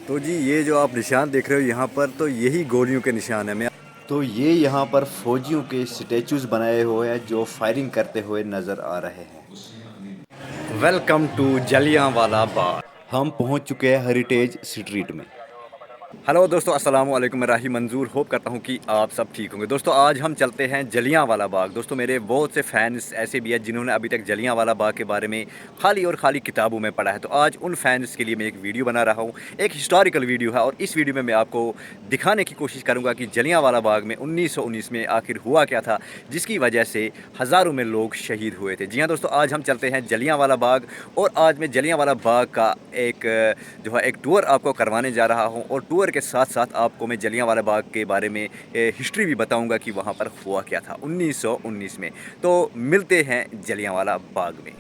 तो जी ये जो आप निशान देख रहे हो यहाँ पर, तो यही गोलियों के निशान है। मैं तो ये यहाँ पर फौजियों के स्टैचूज बनाए हुए हैं जो फायरिंग करते हुए नज़र आ रहे हैं। Welcome to Jallianwala Bagh. हम पहुँच चुके हैं हेरिटेज स्ट्रीट में। हेलो दोस्तों, अस्सलाम वालेकुम। मैं राही मंजूर होप करता हूँ कि आप सब ठीक होंगे। दोस्तों आज हम चलते हैं जलियांवाला बाग। दोस्तों मेरे बहुत से फैंस ऐसे भी हैं जिन्होंने अभी तक जलियांवाला बाग के बारे में खाली और खाली किताबों में पढ़ा है। तो आज उन फैंस के लिए मैं एक वीडियो बना रहा हूँ। एक हिस्टोरिकल वीडियो है और इस वीडियो में मैं आपको दिखाने की कोशिश करूँगा कि जलियांवाला बाग में 1919 में आखिर हुआ क्या था, जिसकी वजह से हज़ारों में लोग शहीद हुए थे। जी हाँ दोस्तों, आज हम चलते हैं जलियांवाला बाग और आज मैं जलियांवाला बाग का एक टूर आपको करवाने जा रहा हूँ और टूर के साथ साथ आपको मैं जलियांवाला बाग के बारे में हिस्ट्री भी बताऊंगा कि वहाँ पर हुआ क्या था 1919 में। तो मिलते हैं जलियांवाला बाग में।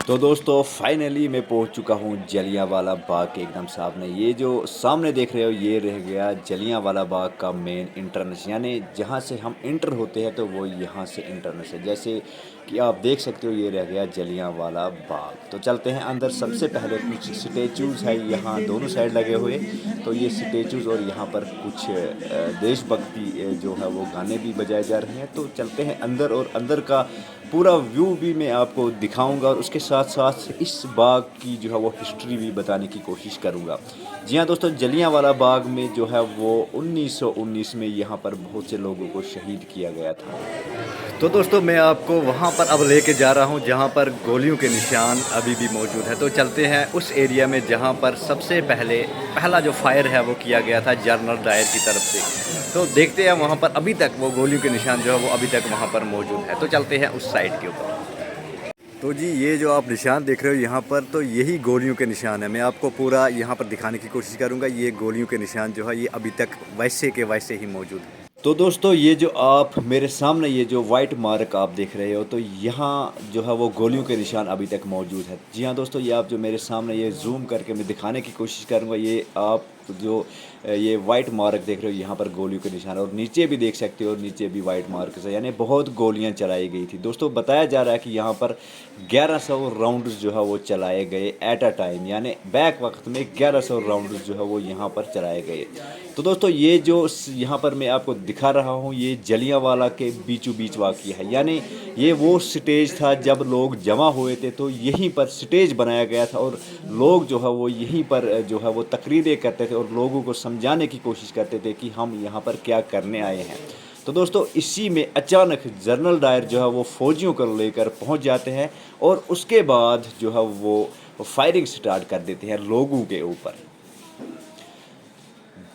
तो दोस्तों फाइनली मैं पहुंच चुका हूं जलियांवाला बाग के एकदम सामने। ये जो सामने देख रहे हो ये रह गया जलियांवाला बाग का मेन इंटरनेस, यानी जहां से हम इंटर होते हैं तो वो यहां से इंटरनेस है। जैसे कि आप देख सकते हो ये रह गया जलियांवाला बाग। तो चलते हैं अंदर। सबसे पहले कुछ स्टेचूज़ है यहाँ दोनों साइड लगे हुए। तो ये स्टेचूज़ और यहाँ पर कुछ देशभक्ति जो है वो गाने भी बजाए जा रहे हैं। तो चलते हैं अंदर और अंदर का पूरा व्यू भी मैं आपको दिखाऊंगा और उसके साथ साथ इस बाग की जो है वो हिस्ट्री भी बताने की कोशिश करूंगा। जी हाँ दोस्तों, जलियांवाला बाग में जो है वो 1919 में यहाँ पर बहुत से लोगों को शहीद किया गया था। तो दोस्तों मैं आपको वहाँ पर अब लेके जा रहा हूँ जहाँ पर गोलियों के निशान अभी भी मौजूद है। तो चलते हैं उस एरिया में जहाँ पर सबसे पहला जो फायर है वो किया गया था जनरल डायर की तरफ से। तो देखते हैं वहाँ पर अभी तक वो गोलियों के निशान जो है वो अभी तक वहाँ पर मौजूद है। तो चलते हैं उस साइड के ऊपर। तो जी ये जो आप निशान देख रहे हो यहाँ पर, तो यही गोलियों के निशान है। मैं आपको पूरा यहाँ पर दिखाने की कोशिश करूँगा। ये गोलियों के निशान जो है ये अभी तक वैसे के वैसे ही मौजूद है। तो दोस्तों ये जो आप मेरे सामने ये जो वाइट मार्क आप देख रहे हो, तो यहाँ जो है वो गोलियों के निशान अभी तक मौजूद है। जी हाँ दोस्तों, ये आप जो मेरे सामने ये जूम करके मैं दिखाने की कोशिश करूँगा। ये आप जो ये वाइट मार्क देख रहे हो यहाँ पर गोलियों के निशान, और नीचे भी देख सकते हो, नीचे भी वाइट मार्क है, यानी बहुत गोलियाँ चलाई गई थी। दोस्तों बताया जा रहा है कि यहाँ पर 1100 राउंड्स जो है वो चलाए गए एट अ टाइम, यानी बैक वक्त में 1100 राउंड्स जो है वो यहाँ पर चलाए गए। तो दोस्तों ये जो यहाँ पर मैं आपको दिखा रहा हूँ ये जलियांवाला के बीचों बीच वाक़या है, यानी ये वो स्टेज था जब लोग जमा हुए थे। तो यहीं पर स्टेज बनाया गया था और लोग जो है वो यहीं पर जो है वो तकरीरें करते थे और लोगों को समझाने की कोशिश करते थे कि हम यहाँ पर क्या करने आए हैं। तो दोस्तों इसी में अचानक जनरल डायर जो है वो फ़ौजियों को लेकर पहुँच जाते हैं और उसके बाद जो है वो फायरिंग स्टार्ट कर देते हैं लोगों के ऊपर।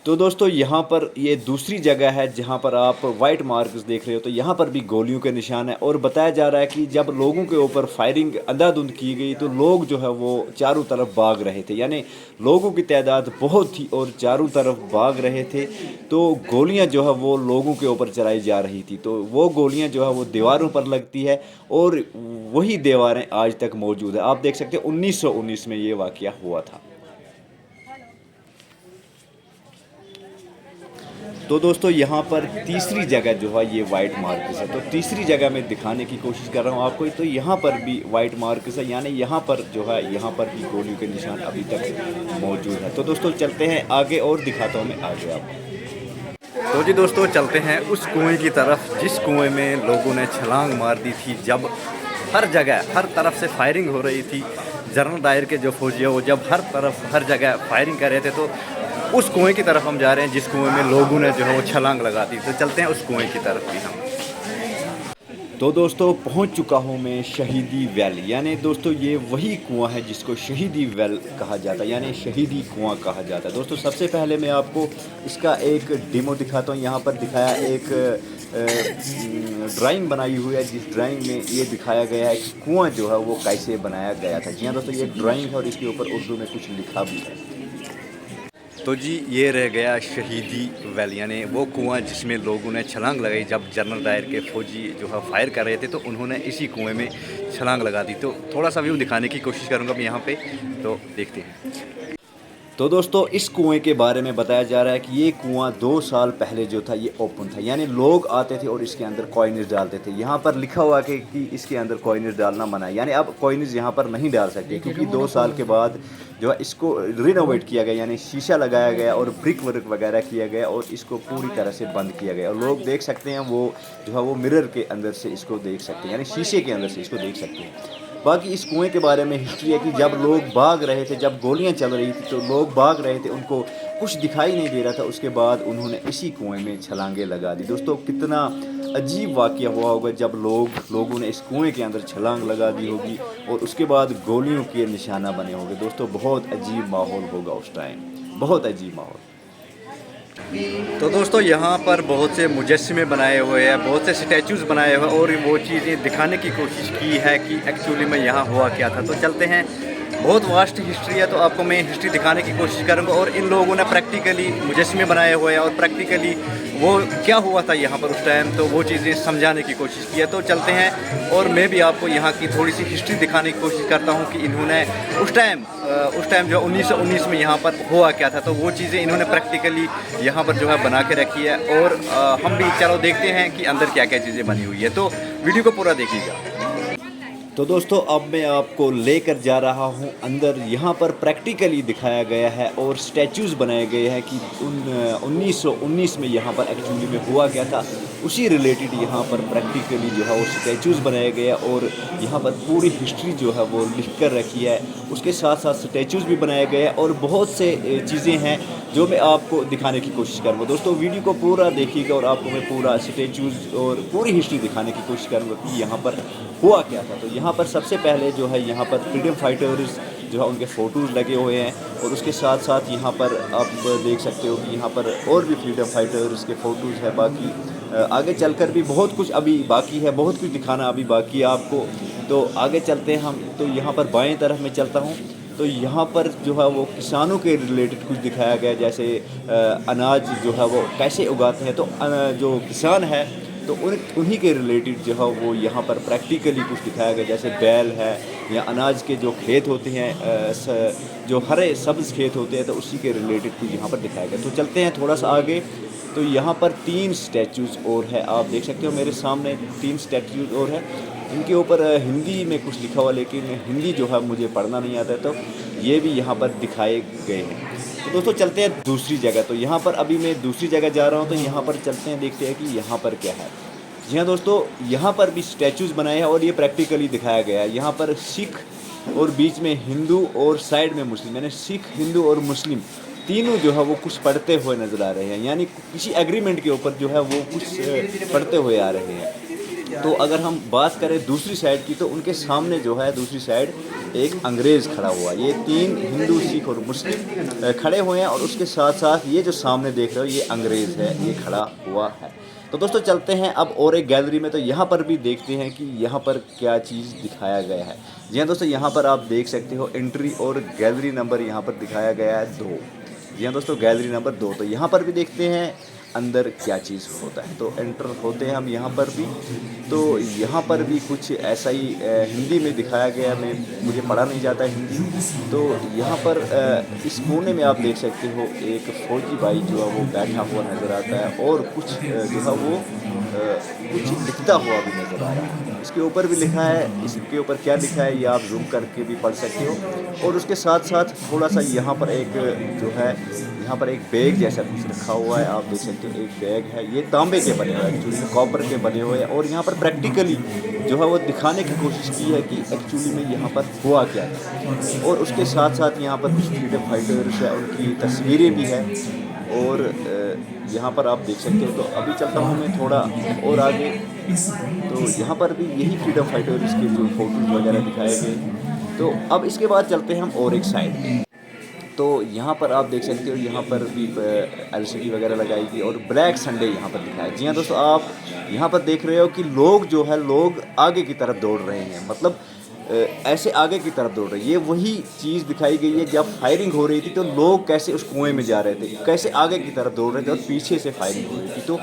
तो दोस्तों यहाँ पर ये दूसरी जगह है जहाँ पर आप वाइट मार्क्स देख रहे हो, तो यहाँ पर भी गोलियों के निशान है। और बताया जा रहा है कि जब लोगों के ऊपर फायरिंग अंधाधुंध की गई तो लोग जो है वो चारों तरफ भाग रहे थे, यानी लोगों की तादाद बहुत थी और चारों तरफ भाग रहे थे। तो गोलियाँ जो है वो लोगों के ऊपर चलाई जा रही थी, तो वो गोलियाँ जो है वो दीवारों पर लगती है और वही दीवारें आज तक मौजूद है। आप देख सकते हैं 1919 में ये वाक़या हुआ था। तो दोस्तों यहाँ पर तीसरी जगह जो है ये वाइट मार्क्स है। तो तीसरी जगह मैं दिखाने की कोशिश कर रहा हूँ आपको। तो यहाँ पर भी वाइट मार्क्स है, यानी यहाँ पर जो है यहाँ पर भी गोलियों के निशान अभी तक मौजूद है। तो दोस्तों चलते हैं आगे और दिखाता हूँ मैं आगे आपको। तो जी दोस्तों चलते हैं उस कुएं की तरफ जिस कुएं में लोगों ने छलांग मार दी थी जब हर जगह हर तरफ से फायरिंग हो रही थी। जनरल डायर के जो फौजी है वो जब हर तरफ हर जगह फायरिंग कर रहे थे, तो उस कुएं की तरफ हम जा रहे हैं जिस कुएं में लोगों ने जो है वो छलांग लगा दी। तो चलते हैं उस कुएं की तरफ भी हम। तो दोस्तों पहुंच चुका हूं मैं शहीदी वेल, यानी दोस्तों ये वही कुआं है जिसको शहीदी वेल कहा जाता है, यानी शहीदी कुआं कहा जाता है। दोस्तों सबसे पहले मैं आपको इसका एक डेमो दिखाता हूं। यहाँ पर दिखाया एक ड्राइंग बनाई हुई है, जिस ड्राइंग में ये दिखाया गया है कि कुआं जो है वो कैसे बनाया गया था। जी हाँ दोस्तों, ये ड्राइंग है और इसके ऊपर उर्दू में कुछ लिखा भी है। तो जी ये रह गया शहीदी वेल, यानी वो कुआं जिसमें लोगों ने छलांग लगाई जब जनरल डायर के फौजी जो है फायर कर रहे थे, तो उन्होंने इसी कुएं में छलांग लगा दी। तो थोड़ा सा व्यू दिखाने की कोशिश करूंगा मैं यहाँ पे, तो देखते हैं। तो दोस्तों इस कुएं के बारे में बताया जा रहा है कि ये कुआं 2 साल पहले जो था ये ओपन था, यानी लोग आते थे और इसके अंदर कॉइन्स डालते थे। यहाँ पर लिखा हुआ है कि इसके अंदर कॉइन्स डालना मना है, यानी अब कॉइन्स यहाँ पर नहीं डाल सकते क्योंकि 2 साल के बाद जो है इसको रिनोवेट किया गया, यानी शीशा लगाया गया और ब्रिक वर्क वगैरह किया गया और इसको पूरी तरह से बंद किया गया। और लोग देख सकते हैं वो जो है वो मिरर के अंदर से इसको देख सकते हैं, यानी शीशे के अंदर से इसको देख सकते हैं। बाकी इस कुएं के बारे में हिस्ट्री है कि जब लोग भाग रहे थे, जब गोलियां चल रही थी तो लोग भाग रहे थे, उनको कुछ दिखाई नहीं दे रहा था। उसके बाद उन्होंने इसी कुएं में छलांगे लगा दी। दोस्तों कितना अजीब वाक़या हुआ होगा जब लोगों ने इस कुएं के अंदर छलांग लगा दी होगी और उसके बाद गोलियों के निशाना बने होंगे। दोस्तों बहुत अजीब माहौल होगा उस टाइम, बहुत अजीब माहौल। तो दोस्तों यहाँ पर बहुत से मुजस्समे बनाए हुए हैं, बहुत से स्टैचूज़ बनाए हुए हैं और वो चीज़ें दिखाने की कोशिश की है कि एक्चुअली में यहाँ हुआ क्या था। तो चलते हैं, बहुत वास्ट हिस्ट्री है तो आपको मैं हिस्ट्री दिखाने की कोशिश करूँगा। और इन लोगों ने प्रैक्टिकली मुजस्समे बनाए हुए हैं और प्रैक्टिकली वो क्या हुआ था यहाँ पर उस टाइम, तो वो चीज़ें समझाने की कोशिश की है। तो चलते हैं और मैं भी आपको यहाँ की थोड़ी सी हिस्ट्री दिखाने की कोशिश करता हूँ कि इन्होंने उस टाइम जो 1919 में यहाँ पर हुआ क्या था, तो वो चीज़ें इन्होंने प्रैक्टिकली यहाँ पर जो है बना के रखी है। और हम भी चलो देखते हैं कि अंदर क्या क्या चीज़ें बनी हुई है, तो वीडियो को पूरा देखिएगा। तो दोस्तों अब मैं आपको लेकर जा रहा हूं अंदर। यहाँ पर प्रैक्टिकली दिखाया गया है और स्टैचूज़ बनाए गए हैं कि 1919 में यहाँ पर एक्चुअली में हुआ क्या था, उसी रिलेटेड यहाँ पर प्रैक्टिकली जो है वो स्टैचूज़ बनाए गए हैं और यहाँ पर पूरी हिस्ट्री जो है वो लिख कर रखी है। उसके साथ साथ स्टैचूज़ भी बनाए गए हैं और बहुत से चीज़ें हैं जो मैं आपको दिखाने की कोशिश करूँगा। दोस्तों वीडियो को पूरा देखिएगा और आपको मैं पूरा स्टैचूज़ और पूरी हिस्ट्री दिखाने की कोशिश करूँगा कि यहाँ पर हुआ क्या था। तो यहाँ पर सबसे पहले जो है यहाँ पर फ्रीडम फाइटर्स जो है उनके फ़ोटोज़ लगे हुए हैं और उसके साथ साथ यहाँ पर आप देख सकते हो कि यहाँ पर और भी फ्रीडम फाइटर्स के फ़ोटोज़ है। बाकी आगे चलकर भी बहुत कुछ अभी बाकी है, बहुत कुछ दिखाना अभी बाकी है आपको। तो आगे चलते हैं हम। तो यहाँ पर बाएं तरफ में चलता हूँ तो यहाँ पर जो है वो किसानों के रिलेटेड कुछ दिखाया गया, जैसे अनाज जो है वो कैसे उगाते हैं। तो जो किसान है तो उन्हीं के रिलेटेड जो है वो यहाँ पर प्रैक्टिकली कुछ दिखाया गया, जैसे बैल है या अनाज के जो खेत होते हैं, जो हरे सब्ज़ खेत होते हैं, तो उसी के रिलेटेड कुछ यहाँ पर दिखाया गया। तो चलते हैं थोड़ा सा आगे। तो यहाँ पर 3 स्टैचूज़ और है, आप देख सकते हो मेरे सामने 3 स्टैचूज़ और है। इनके ऊपर हिंदी में कुछ लिखा हुआ, लेकिन हिंदी जो है मुझे पढ़ना नहीं आता है, तो ये भी यहाँ पर दिखाए गए हैं। तो दोस्तों चलते हैं दूसरी जगह। तो यहाँ पर अभी मैं दूसरी जगह जा रहा हूँ, तो यहाँ पर चलते हैं, देखते हैं कि यहाँ पर क्या है। जी हाँ दोस्तों, यहाँ पर भी स्टैचूज़ बनाए हैं और ये प्रैक्टिकली दिखाया गया है। यहाँ पर सिख और बीच में हिंदू और साइड में मुस्लिम, यानी सिख, हिंदू और मुस्लिम तीनों जो है वो कुछ पढ़ते हुए नज़र आ रहे हैं, यानी किसी एग्रीमेंट के ऊपर जो है वो कुछ पढ़ते हुए आ रहे हैं। तो अगर हम बात करें दूसरी साइड की, तो उनके सामने जो है दूसरी साइड एक अंग्रेज़ खड़ा हुआ। ये 3 हिंदू, सिख और मुस्लिम खड़े हुए हैं और उसके साथ साथ ये जो सामने देख रहे हो ये अंग्रेज़ है, ये खड़ा हुआ है। तो दोस्तों चलते हैं अब और एक गैलरी में। तो यहाँ पर भी देखते हैं कि यहाँ पर क्या चीज़ दिखाया गया है। जी हाँ दोस्तों, यहाँ पर आप देख सकते हो एंट्री और गैलरी नंबर यहाँ पर दिखाया गया है 2। जी हाँ दोस्तों, गैलरी नंबर 2। तो यहाँ पर भी देखते हैं अंदर क्या चीज़ होता है। तो एंटर होते हैं हम यहाँ पर भी। तो यहाँ पर भी कुछ ऐसा ही हिंदी में दिखाया गया, मुझे पढ़ा नहीं जाता हिंदी। तो यहाँ पर इस कोने में आप देख सकते हो एक फ़ौजी भाई जो है वो बैठा हुआ नज़र आता है और कुछ जो है वो कुछ लिखता हुआ भी नज़र आ रहा है। इसके ऊपर भी लिखा है, इसके ऊपर क्या लिखा है ये आप जूम करके भी पढ़ सकते हो। और उसके साथ साथ थोड़ा सा यहाँ पर एक जो है यहाँ पर एक बैग जैसा कुछ रखा हुआ है, आप देख सकते हो एक बैग है। ये तांबे के बने हुए हैं, एक्चुअली कॉपर के बने हुए हैं। और यहाँ पर प्रैक्टिकली जो है वो दिखाने की कोशिश की है कि एक्चुअली में यहाँ पर हुआ क्या है। और उसके साथ साथ यहाँ पर कुछ फ्रीडम फाइटर्स है, उनकी तस्वीरें भी हैं। और यहाँ पर आप देख सकते हो। तो अभी चलता हूँ मैं थोड़ा और आगे। तो यहाँ पर भी यही फ्रीडम फाइटर्स के जो फोटोज़ वगैरह दिखाए गए। तो अब इसके बाद चलते हैं हम और एक साइड। तो यहाँ पर आप देख सकते हो, यहाँ पर भी एलसीडी वगैरह लगाई गई और ब्लैक संडे यहाँ पर दिखाया। जी हाँ दोस्तों, आप यहाँ पर देख रहे हो कि लोग जो है लोग आगे की तरफ दौड़ रहे हैं, मतलब ऐसे आगे की तरफ दौड़ रहे हैं। ये वही चीज़ दिखाई गई है जब फायरिंग हो रही थी तो लोग कैसे उस कुएं में जा रहे थे, कैसे आगे की तरफ दौड़ रहे थे और पीछे से फायरिंग हो रही थी। तो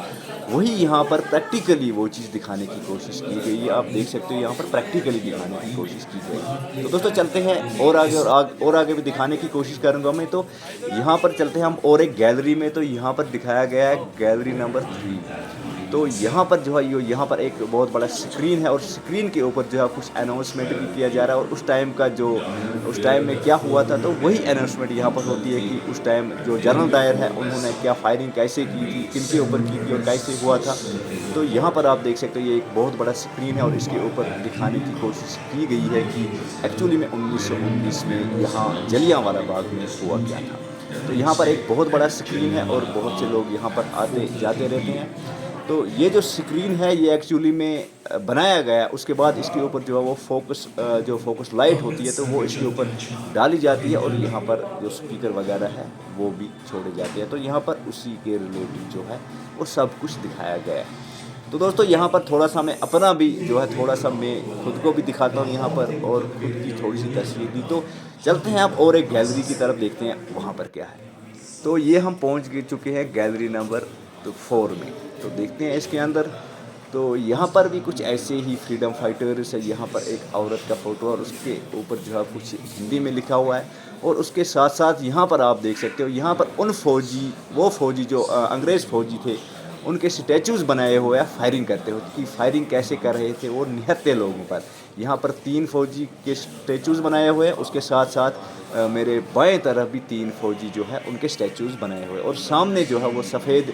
वही यहाँ पर प्रैक्टिकली वो चीज़ दिखाने की कोशिश की गई है। आप देख सकते हो यहाँ पर प्रैक्टिकली दिखाने की कोशिश की गई। तो दोस्तों चलते हैं और आगे और आगे भी दिखाने की कोशिश करूँगा मैं। तो यहाँ पर चलते हैं हम और एक गैलरी में। तो यहाँ पर दिखाया गया है गैलरी नंबर 3। तो यहाँ पर जो है यहाँ पर एक बहुत बड़ा स्क्रीन है और स्क्रीन के ऊपर जो है कुछ अनाउंसमेंट भी किया जा रहा है। और उस टाइम का जो उस टाइम में क्या हुआ था तो वही अनाउंसमेंट यहाँ पर होती है कि उस टाइम जो जनरल डायर है उन्होंने क्या फायरिंग कैसे की थी, किनके ऊपर की थी और कैसे हुआ था। तो यहाँ पर आप देख सकते हो ये एक बहुत बड़ा स्क्रीन है और इसके ऊपर दिखाने की कोशिश की गई है कि एक्चुअली में 1919 में यहाँ जलियांवाला बाग में हुआ क्या था। तो यहाँ पर एक बहुत बड़ा स्क्रीन है और बहुत से लोग यहाँ पर आते जाते रहते हैं। तो ये जो स्क्रीन है ये एक्चुअली में बनाया गया, उसके बाद इसके ऊपर जो है वो फोकस लाइट होती है तो वो इसके ऊपर डाली जाती है और यहाँ पर जो स्पीकर वगैरह है वो भी छोड़े जाते हैं। तो यहाँ पर उसी के रिलेटेड जो है वो सब कुछ दिखाया गया है। तो दोस्तों यहाँ पर थोड़ा सा मैं अपना भी जो है थोड़ा सा मैं खुद को भी दिखाता हूँ यहाँ पर और खुद की थोड़ी सी तस्वीर दी। तो चलते हैं आप और एक गैलरी की तरफ, देखते हैं वहाँ पर क्या है। तो ये हम पहुँच चुके हैं गैलरी नंबर 4 में। तो देखते हैं इसके अंदर। तो यहाँ पर भी कुछ ऐसे ही फ्रीडम फाइटर्स है। यहाँ पर एक औरत का फ़ोटो और उसके ऊपर जो है कुछ हिंदी में लिखा हुआ है और उसके साथ साथ यहाँ पर आप देख सकते हो यहाँ पर उन फौजी जो अंग्रेज़ फौजी थे उनके स्टैचूज़ बनाए हुए हैं फायरिंग करते हुए कि फायरिंग कैसे कर रहे थे वो निहत्थे लोगों पर। यहाँ पर 3 फौजी के स्टैचूज़ बनाए हुए हैं, उसके साथ साथ मेरे बाएं तरफ भी 3 फौजी जो है उनके स्टैचूज़ बनाए हुए हैं और सामने जो है वो सफ़ेद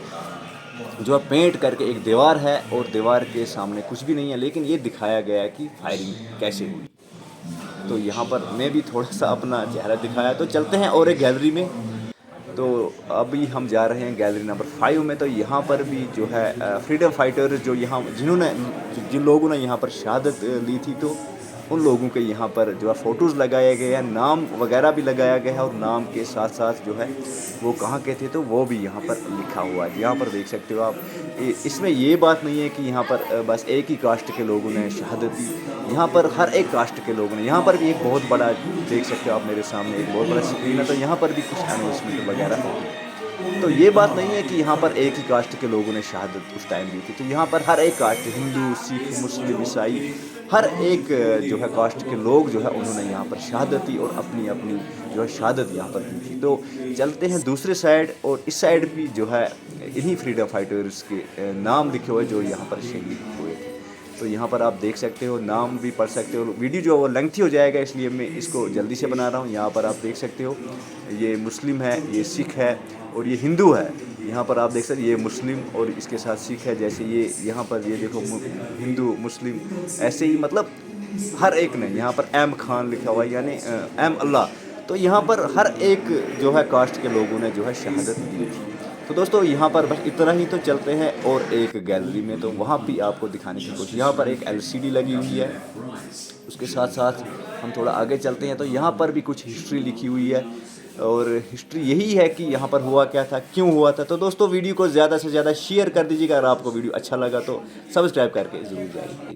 जो है पेंट करके एक दीवार है और दीवार के सामने कुछ भी नहीं है, लेकिन ये दिखाया गया है कि फायरिंग कैसे हुई। तो यहाँ पर मैं भी थोड़ा सा अपना चेहरा दिखाया। तो चलते हैं और एक गैलरी में। तो अभी हम जा रहे हैं गैलरी नंबर 5 में। तो यहाँ पर भी जो है फ्रीडम फाइटर्स जो यहाँ जिन लोगों ने यहाँ पर शहादत ली थी तो उन लोगों के यहाँ पर जो है फ़ोटोज़ लगाए गए हैं, नाम वगैरह भी लगाया गया है और नाम के साथ साथ जो है वो कहाँ के थे तो वो भी यहाँ पर लिखा हुआ है। यहाँ पर देख सकते हो आप। इसमें ये बात नहीं है कि यहाँ पर बस एक ही कास्ट के लोगों ने शहादत दी, यहाँ पर हर एक कास्ट के लोगों ने। यहाँ पर भी एक बहुत बड़ा देख सकते हो आप मेरे सामने एक बहुत बड़ा स्क्रीन है। तो यहाँ पर भी कुछ अनाउंसमेंट वगैरह होती है। तो ये बात नहीं है कि यहाँ पर एक ही कास्ट के लोगों ने शहादत उस टाइम दी थी। तो यहाँ पर हर एक कास्ट, हिंदू, सिख, मुस्लिम, ईसाई, हर एक जो है कास्ट के लोग जो है उन्होंने यहाँ पर शहादत दी और अपनी अपनी जो है शहादत यहाँ पर दी थी। तो चलते हैं दूसरे साइड और इस साइड भी जो है इन्हीं फ्रीडम फाइटर्स के नाम लिखे हुए जो यहाँ पर शहीद हुए थे। तो यहाँ पर आप देख सकते हो, नाम भी पढ़ सकते हो। वीडियो जो है वो लेंथी हो जाएगा इसलिए मैं इसको जल्दी से बना रहा हूँ। यहाँ पर आप देख सकते हो ये मुस्लिम है, ये सिख है और ये हिंदू है। यहाँ पर आप देख सकते हो ये मुस्लिम और इसके साथ सिख है। जैसे ये यहाँ पर ये देखो हिंदू मुस्लिम ऐसे ही, मतलब हर एक ने यहाँ पर एम खान लिखा हुआ है यानी एम अल्लाह। तो यहाँ पर हर एक जो है कास्ट के लोगों ने जो है शहादत दी थी। तो दोस्तों यहाँ पर बस इतना ही। तो चलते हैं और एक गैलरी में। तो वहाँ भी आपको दिखाने की कोशिश। यहाँ पर एक LCD लगी हुई है, उसके साथ साथ हम थोड़ा आगे चलते हैं। तो यहाँ पर भी कुछ हिस्ट्री लिखी हुई है और हिस्ट्री यही है कि यहाँ पर हुआ क्या था, क्यों हुआ था। तो दोस्तों वीडियो को ज़्यादा से ज़्यादा शेयर कर दीजिएगा। अगर आपको वीडियो अच्छा लगा तो सब्सक्राइब करके ज़रूर जाइए।